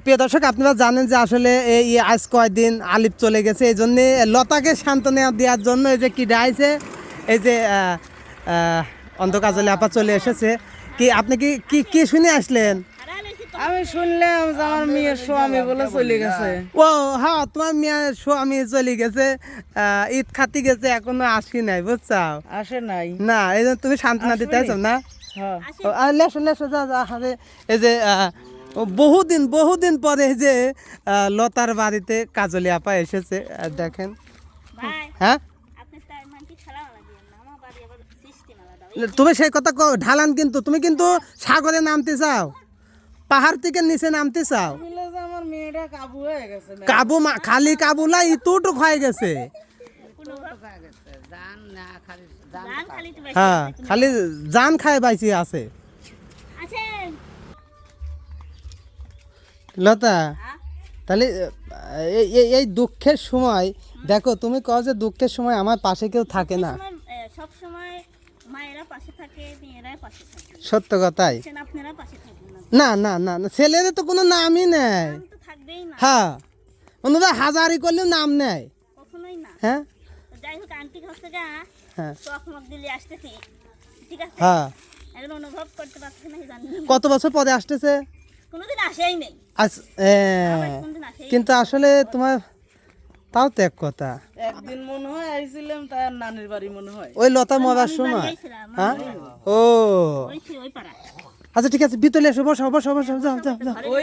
প্রিয় দর্শক, আপনারা জানেন যে আসলে এই আজ কয়দিন আলিফ চলে গেছে, এই জন্য লতাকে সান্ত্বনা দেওয়ার জন্য এই যে কি ডাইছে, এই যে অন্ধকাজলে আপা চলে এসেছে। কি আপনি কি কি কি শুনে আসলেন? আমি শুনলাম যে আমার মেয়ের স্বামী বলে চলে গেছে। ও হ্যাঁ, তোমার মেয়ের স্বামী চলে গেছে, ঈদ খাতি গেছে, এখনো আসি নাই, বুঝছাও? আসে নাই না, এই জন্য তুমি সান্ত্বনা দিতে চাইছো না? হ্যাঁ লেসো লেসো যা যা। এই যে বহুদিন পরে এই যে লতার বাড়িতে কাজলি আপা এসেছে, দেখেন। হ্যাঁ, তুমি সেই কথা ঢালান, কিন্তু তুমি কিন্তু সাগরে নামতে চাও, পাহাড় থেকে নিচে নামতে চাও। আমার মেয়েটা কাবু হয়ে গেছে না। কাবু খালি কাবু না, ইতুটুক হয়ে গেছে। হ্যাঁ, খালি জান খায় বাইছি আছে। লতা, তাহলে এই দুঃখের সময় দেখো, তুমি কও যে দুঃখের সময় আমার পাশে কেউ থাকে না, সব সময় মায়েরা পাশে থাকে, মেয়েরা পাশে থাকে। সত্য কথাই। আপনারা পাশে থাকবেন না না, না না না, ছেলেদের তো কোনো নামই নেই। নাম তো থাকবেই না। হ্যাঁ, ওনারা হাজারি করলেও নাম নেয়। কখনোই না। হ্যাঁ তো যাই হোক, আন্টি কাছ থেকে হ্যাঁ চকমক দিলে আসতেছি, ঠিক আছে? হ্যাঁ, এখন অনুভব করতে পারছি না, জানি কত বছর পরে আসতেছে? কোনোদিন আসেই নেই। কোনদিন আসেই কিন্তু আসলে তোমার তাও তো এক কথা, একদিন মনে হয় আইছিলাম তার নানির বাড়ি মনে হয়। ওই লতা মরার সময়। হ্যাঁ, ও ওই পাড়া। আচ্ছা ঠিক আছে, ভিতরে এসো, বসো বসো বসো, যাও যাও যাও।